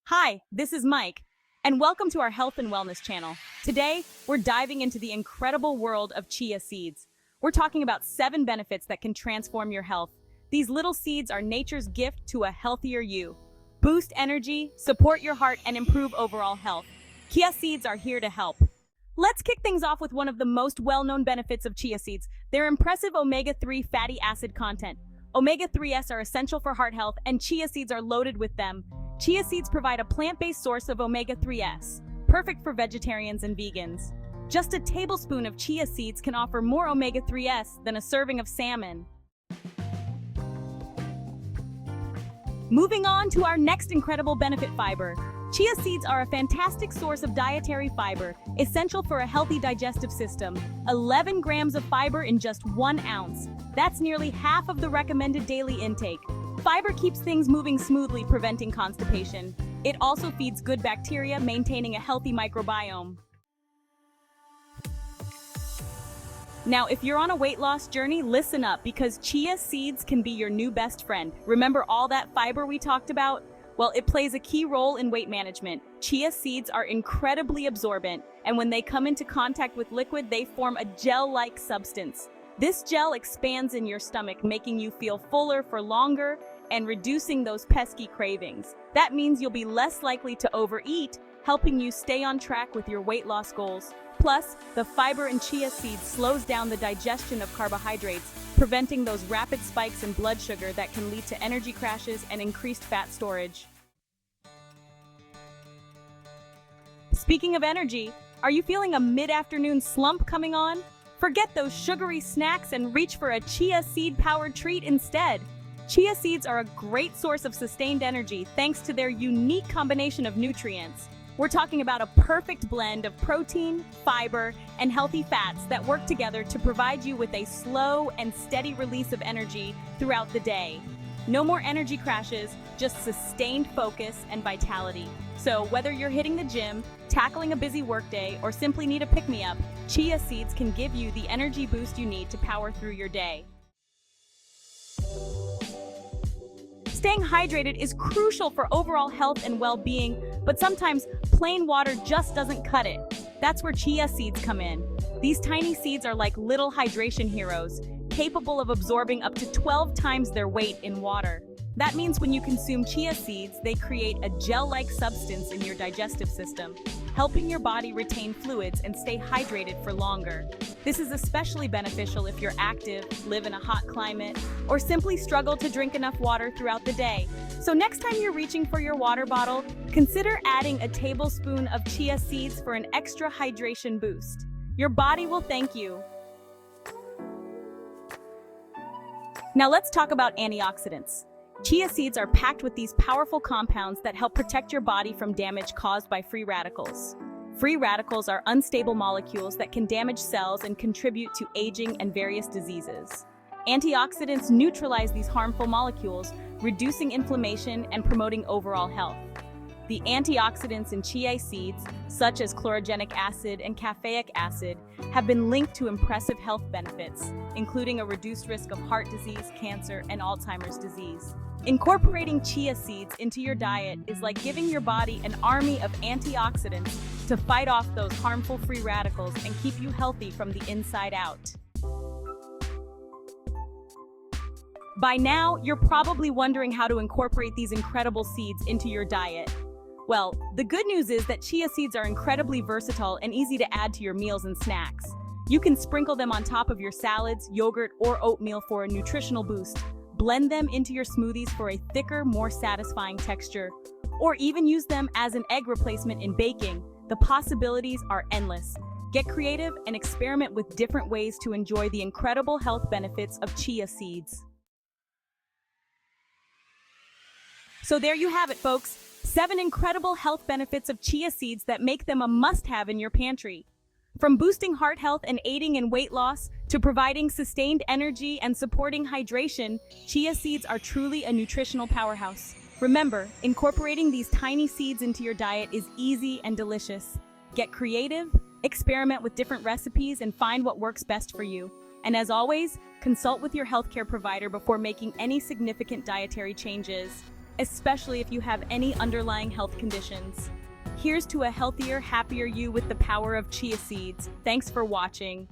Hi, this is Mike, and welcome to our health and wellness channel. Today, we're diving into the incredible world of chia seeds. We're talking about 7 benefits that can transform your health. These little seeds are nature's gift to a healthier you. Boost energy, support your heart, and improve overall health. Chia seeds are here to help. Let's kick things off with one of the most well-known benefits of chia seeds, their impressive omega-3 fatty acid content. Omega-3s are essential for heart health, and chia seeds are loaded with them. Chia seeds provide a plant-based source of omega-3s, perfect for vegetarians and vegans. Just a tablespoon of chia seeds can offer more omega-3s than a serving of salmon. Moving on to our next incredible benefit, fiber. Chia seeds are a fantastic source of dietary fiber, essential for a healthy digestive system. 11 grams of fiber in just 1 ounce. That's nearly half of the recommended daily intake. Fiber keeps things moving smoothly, preventing constipation. It also feeds good bacteria, maintaining a healthy microbiome. Now, if you're on a weight loss journey, listen up, because chia seeds can be your new best friend. Remember all that fiber we talked about? Well, it plays a key role in weight management. Chia seeds are incredibly absorbent, and when they come into contact with liquid, they form a gel-like substance. This gel expands in your stomach, making you feel fuller for longer and reducing those pesky cravings. That means you'll be less likely to overeat, helping you stay on track with your weight loss goals. Plus, the fiber in chia seeds slows down the digestion of carbohydrates, preventing those rapid spikes in blood sugar that can lead to energy crashes and increased fat storage. Speaking of energy, are you feeling a mid-afternoon slump coming on? Forget those sugary snacks and reach for a chia seed-powered treat instead. Chia seeds are a great source of sustained energy thanks to their unique combination of nutrients. We're talking about a perfect blend of protein, fiber, and healthy fats that work together to provide you with a slow and steady release of energy throughout the day. No more energy crashes, just sustained focus and vitality. So whether you're hitting the gym, tackling a busy workday, or simply need a pick-me-up, chia seeds can give you the energy boost you need to power through your day. Staying hydrated is crucial for overall health and well-being, but sometimes plain water just doesn't cut it. That's where chia seeds come in. These tiny seeds are like little hydration heroes, capable of absorbing up to 12 times their weight in water. That means when you consume chia seeds, they create a gel-like substance in your digestive system, helping your body retain fluids and stay hydrated for longer. This is especially beneficial if you're active, live in a hot climate, or simply struggle to drink enough water throughout the day. So next time you're reaching for your water bottle, consider adding a tablespoon of chia seeds for an extra hydration boost. Your body will thank you. Now let's talk about antioxidants. Chia seeds are packed with these powerful compounds that help protect your body from damage caused by free radicals. Free radicals are unstable molecules that can damage cells and contribute to aging and various diseases. Antioxidants neutralize these harmful molecules, reducing inflammation and promoting overall health. The antioxidants in chia seeds, such as chlorogenic acid and caffeic acid, have been linked to impressive health benefits, including a reduced risk of heart disease, cancer, and Alzheimer's disease. Incorporating chia seeds into your diet is like giving your body an army of antioxidants to fight off those harmful free radicals and keep you healthy from the inside out. By now, you're probably wondering how to incorporate these incredible seeds into your diet. Well, the good news is that chia seeds are incredibly versatile and easy to add to your meals and snacks. You can sprinkle them on top of your salads, yogurt, or oatmeal for a nutritional boost. Blend them into your smoothies for a thicker, more satisfying texture, or even use them as an egg replacement in baking. The possibilities are endless. Get creative and experiment with different ways to enjoy the incredible health benefits of chia seeds. So there you have it, folks. 7 incredible health benefits of chia seeds that make them a must-have in your pantry. From boosting heart health and aiding in weight loss, to providing sustained energy and supporting hydration, chia seeds are truly a nutritional powerhouse. Remember, incorporating these tiny seeds into your diet is easy and delicious. Get creative, experiment with different recipes, and find what works best for you. And as always, consult with your healthcare provider before making any significant dietary changes. especially if you have any underlying health conditions. Here's to a healthier, happier you with the power of chia seeds. Thanks for watching.